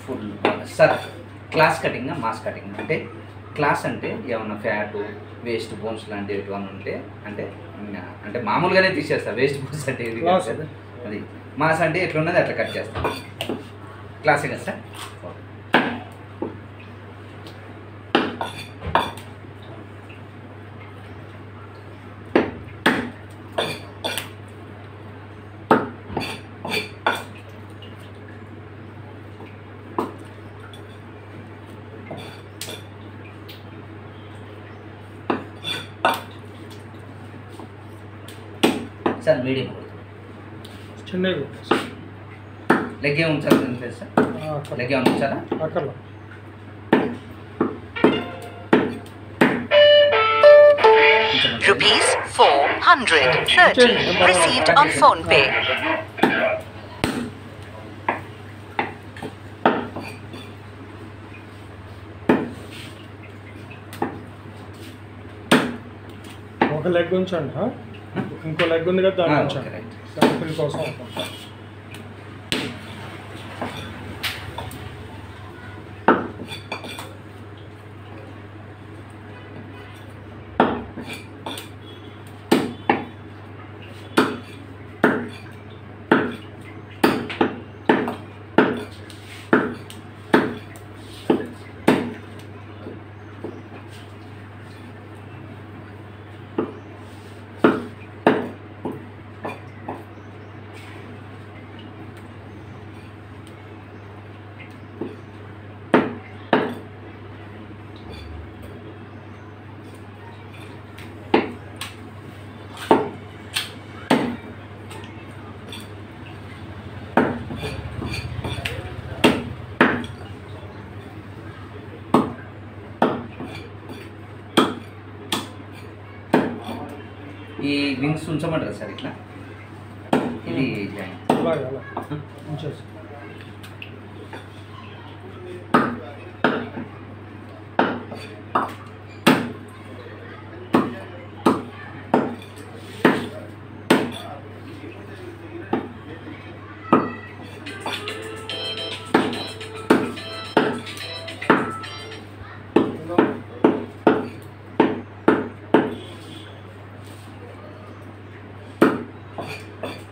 Full sir class cutting mass cutting అంటే class అంటే ఏమన్నా ఫ్యాటు వేస్ట్ బోన్స్ లాంటివి ఏమైనా ఉంటే అంటే అంటే మామూలుగానే తీసేస్తా వేస్ట్ బోన్స్ అంటే ఇది కాదు కదా అది మాస్ అంటే ఎట్లున్నది అట్లా కట్ చేస్తాను క్లాసే కదా సార్ సార్ మీడియం చిన్నగా లెగ్ ఏమి ఉంచాలి తెలుసు సార్ లెగ్ ఏమైనా ఉంచారా అక్కడ Rupees 430 received on phone pay. ఒక లెగ్ ఉంచండి ఇంకో లెగ్ ఉంది కదా దాన్ని ఉంచండి శాంపిల్ కోసం ఈ వింగ్స్ ఉంచమంటారు సార్ ఇట్లా ఇది అలాగే అలా ఉంచేసి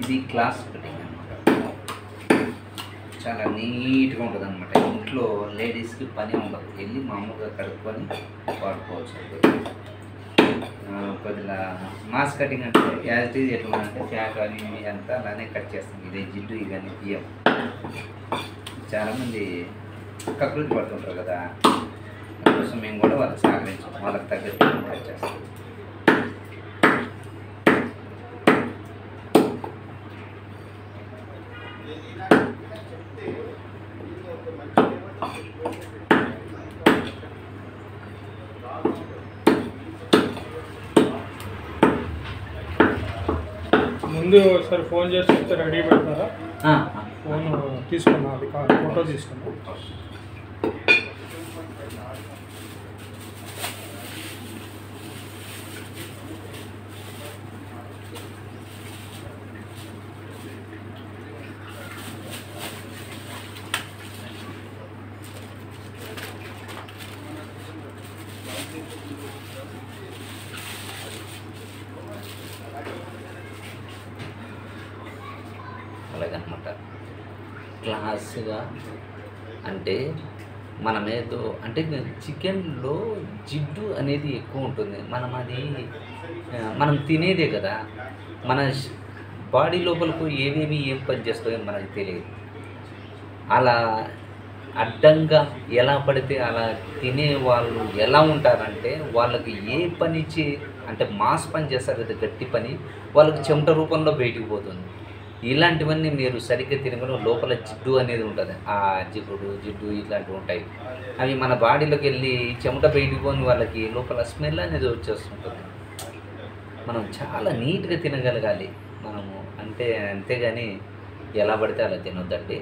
ఇది క్లాస్ కటింగ్ అనమాట చాలా నీట్గా ఉంటుంది అనమాట ఇంట్లో లేడీస్కి పని ఉండదు వెళ్ళి మామూలుగా కడుక్కొని వాడుకోవచ్చు కొద్దిగా మాస్ కటింగ్ అంటే యాజ్ ఇట్ ఈజ్ ఎట్లా అంటే ఫ్యాట్ అని అంతా అలానే కట్ చేస్తాం ఇదే జిడ్డు ఇవన్నీ తీయం చాలామంది కకృతి పడుతుంటారు కదా అందుకోసం మేము కూడా వాళ్ళకి సహకరించాం వాళ్ళకి తగ్గట్టు కట్ చేస్తాం ముందు ఒకసారి ఫోన్ చేసి చెప్తే రెడీ పెడతారా ఫోన్ తీసుకున్నా అది ఫోటో తీసుకున్నా అలాగనమాట క్లాస్గా అంటే మనమేదో అంటే చికెన్లో జిడ్డు అనేది ఎక్కువ ఉంటుంది మనం తినేదే కదా మన బాడీ లోపలకు ఏమేమి ఏం పని చేస్తాయో మనకు తెలియదు అలా అడ్డంగా ఎలా పడితే అలా తినే వాళ్ళు ఎలా ఉంటారంటే వాళ్ళకి ఏ పని అంటే మాస్ పని చేస్తారు కదా గట్టి పని వాళ్ళకి చెమట రూపంలో బయటికి పోతుంది ఇలాంటివన్నీ మీరు సరిగ్గా తినగల లోపల జిడ్డు అనేది ఉంటుంది ఆ జిడ్డు ఇట్లాంటివి ఉంటాయి అవి మన బాడీలోకి వెళ్ళి చెమట బయటికి పోని వాళ్ళకి లోపల స్మెల్ అనేది వచ్చేస్తుంటుంది మనం చాలా నీట్గా తినగలగాలి మనము అంతేగాని ఎలా పడితే అలా తినొద్దండి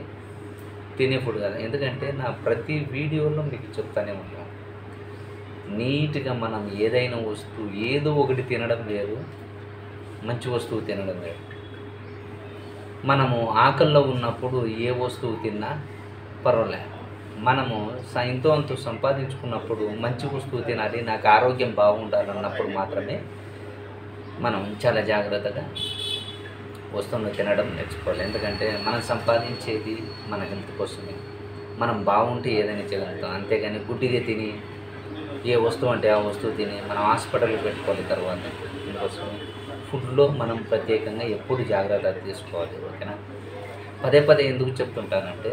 తినే ఫుడ్ కాదు ఎందుకంటే నా ప్రతి వీడియోలో మీకు చెప్తానే ఉంటాను నీట్గా మనం ఏదైనా వస్తువు ఏదో ఒకటి తినడం వేరు మంచి వస్తువు తినడం వేరు మనము ఆకల్లో ఉన్నప్పుడు ఏ వస్తువు తిన్నా పర్వాలే మనము ఇంతో అంత సంపాదించుకున్నప్పుడు మంచి వస్తువు తినాలి, నాకు ఆరోగ్యం బాగుండాలన్నప్పుడు మాత్రమే మనం చాలా జాగ్రత్తగా వస్తువును తినడం నేర్చుకోవాలి. ఎందుకంటే మనం సంపాదించేది మన హెల్త్ కోసమే. మనం బాగుంటే ఏదైనా చేయగలుగుతాం. అంతేగాని గుడ్డిగా తిని ఏ వస్తువు అంటే ఆ వస్తువు తిని మనం హాస్పిటల్కి పెట్టుకోవాలి తర్వాత. దీనికోసం ఫుడ్లో మనం ప్రత్యేకంగా ఎప్పుడు జాగ్రత్త తీసుకోవాలి. ఓకేనా? పదే పదే ఎందుకు చెప్తుంటానంటే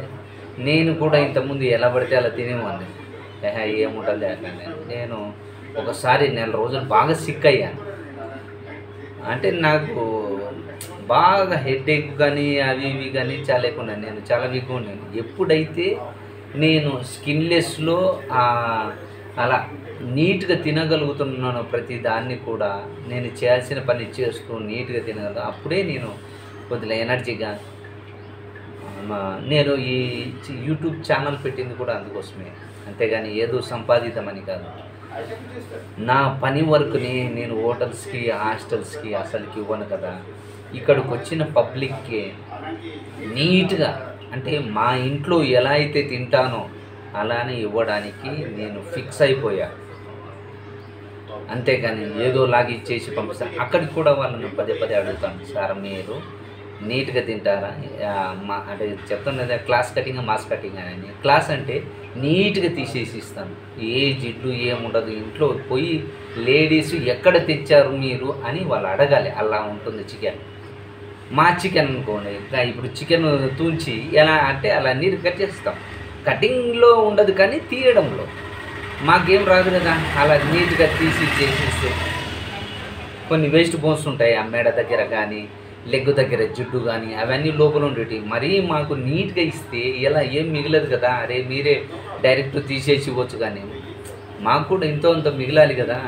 నేను కూడా ఇంతకుముందు ఎలా పడితే అలా తినేవాడిని. ఏముంటుంది లేకండి. నేను ఒకసారి 1 నెల రోజులు బాగా సిక్ అయ్యాను. అంటే నాకు బాగా హెడేక్ కానీ అవి ఇవి కానీ చాలా ఎక్కువ ఉన్నాయి. నేను చాలా వీక్గా ఉన్నాను. ఎప్పుడైతే నేను స్కిన్లెస్లో అలా నీట్గా తినగలుగుతున్నాను, ప్రతి దాన్ని కూడా నేను చేయాల్సిన పని చేస్తూ నీట్గా తినగలను, అప్పుడే నేను కొద్దిగా ఎనర్జీగా నేను ఈ యూట్యూబ్ ఛానల్ పెట్టింది కూడా అందుకోసమే. అంతేగాని ఏదో సంపాదిద్దామని కాదు. నా పని వర్క్ని నేను హోటల్స్కి హాస్టల్స్కి అసలుకి ఇవ్వను కదా. ఇక్కడికి వచ్చిన పబ్లిక్కి నీట్గా అంటే మా ఇంట్లో ఎలా అయితే తింటానో అలానే ఇవ్వడానికి నేను ఫిక్స్ అయిపోయా. అంతేగాని ఏదో లాగి ఇచ్చేసి పంపిస్తాను. అక్కడికి కూడా వాళ్ళని పదే పదే అడుగుతాను, సార్ మీరు నీట్గా తింటారా? అంటే చెప్తాను కదా, క్లాస్ కటింగ్ మాస్ కటింగ్ అని. క్లాస్ అంటే నీట్గా తీసేసి ఇస్తాను. ఏ జిడ్డు ఏముండదు. ఇంట్లో పోయి లేడీస్ ఎక్కడ తెచ్చారు మీరు అని వాళ్ళు అడగాలి. అలా ఉంటుంది చికెన్. మా చికెన్ అనుకోండి, ఇప్పుడు చికెన్ తూంచి ఎలా అంటే అలా నీరు కట్ చేస్తాం. కటింగ్లో ఉండదు కానీ తీయడంలో మాకేం రాదు కదా. అలా నీట్గా తీసి చేసేస్తే కొన్ని వేస్ట్ బోన్స్ ఉంటాయి ఆ మెడ దగ్గర కానీ లెగ్ దగ్గర జిడ్డు కానీ అవన్నీ లోపల ఉండేవి. మరీ మాకు నీట్గా ఇస్తే ఇలా ఏం మిగలదు కదా. అరే మీరే డైరెక్ట్ తీసేసి ఇవ్వచ్చు, కానీ మాకు కూడా ఎంతో అంత మిగలాలి కదా.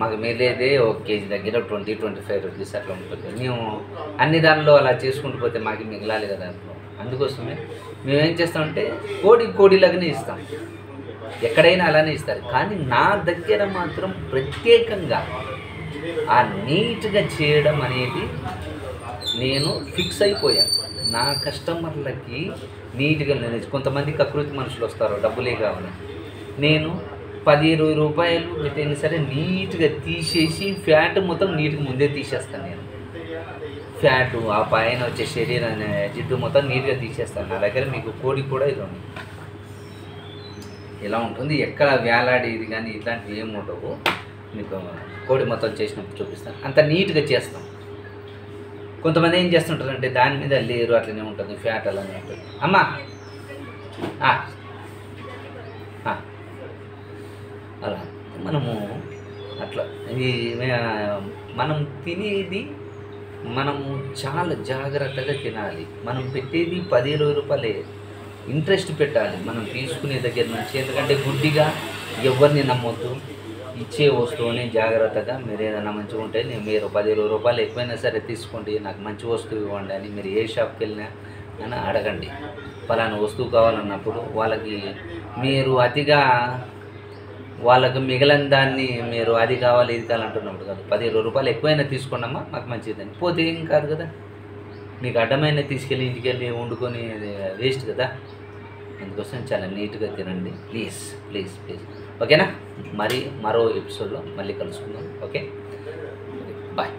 మాకు మిగిలేదే 1 కేజీ దగ్గర 20-25 రూపీస్ అట్లా ఉంటుంది. మేము అన్ని దానిలో అలా చేసుకుంటూ పోతే మాకు మిగలాలి కదా. అందుకోసమే మేమేం చేస్తామంటే కోడిలాగానే ఇస్తాం. ఎక్కడైనా అలానే ఇస్తారు, కానీ నా దగ్గర మాత్రం ప్రత్యేకంగా ఆ నీట్గా చేయడం అనేది నేను ఫిక్స్ అయిపోయాను. నా కస్టమర్లకి నీట్గా కొంతమంది కకృతి మనుషులు వస్తారు, డబ్బులే కావాలి. నేను 10-20 రూపాయలు పెట్టైనా సరే నీట్గా తీసేసి ఫ్యాట్ మొత్తం నీట్గా ముందే తీసేస్తాను. నేను ఫ్యాటు ఆ పైన వచ్చే శరీరాన్ని జిడ్డు మొత్తం నీట్గా తీసేస్తాను. నా దగ్గర మీకు కోడి కూడా ఇది ఉంది, ఇలా ఉంటుంది. ఎక్కడ వేలాడేది కానీ ఇట్లాంటివి ఏమి ఉండవు. మీకు కోడి మొత్తం చేసినప్పుడు చూపిస్తాను. అంత నీట్గా చేస్తాం. కొంతమంది ఏం చేస్తుంటారంటే దాని మీద లేరు అట్లనే ఉంటుంది, ఫ్యాట్ అలానే ఉంటుంది. అమ్మా అలా మనము అట్లా మనం తినేది మనము చాలా జాగ్రత్తగా తినాలి. మనం పెట్టేది 10-20 రూపాయలే. ఇంట్రెస్ట్ పెట్టాలి మనం తీసుకునే దగ్గర నుంచి. ఎందుకంటే గుడ్డిగా ఎవరిని నమ్మొద్దు. ఇచ్చే వస్తువుని జాగ్రత్తగా మీరు ఏదైనా మంచిగా ఉంటే మీరు 10-20 రూపాయలు ఎక్కువైనా సరే తీసుకోండి, నాకు మంచి వస్తువు ఇవ్వండి అని మీరు ఏ షాప్కి వెళ్ళినా అని అడగండి. పలానా వస్తువు కావాలన్నప్పుడు వాళ్ళకి మీరు అతిగా వాళ్ళకు మిగిలిన దాన్ని మీరు అది కావాలి ఇది కావాలంటున్నప్పుడు కాదు, 10-20 రూపాయలు ఎక్కువైనా తీసుకోండమ్మా మాకు మంచిదని. పోతే ఏం కాదు కదా. మీకు అడ్డమైన తీసుకెళ్ళి ఇంటికి వెళ్ళి వండుకొని వేస్ట్ కదా. అందుకోసం చాలా నీట్గా తినండి ప్లీజ్ ప్లీజ్ ప్లీజ్. ఓకేనా? మరి మరో ఎపిసోడ్లో మళ్ళీ కలుసుకుందాం. Okay, bye.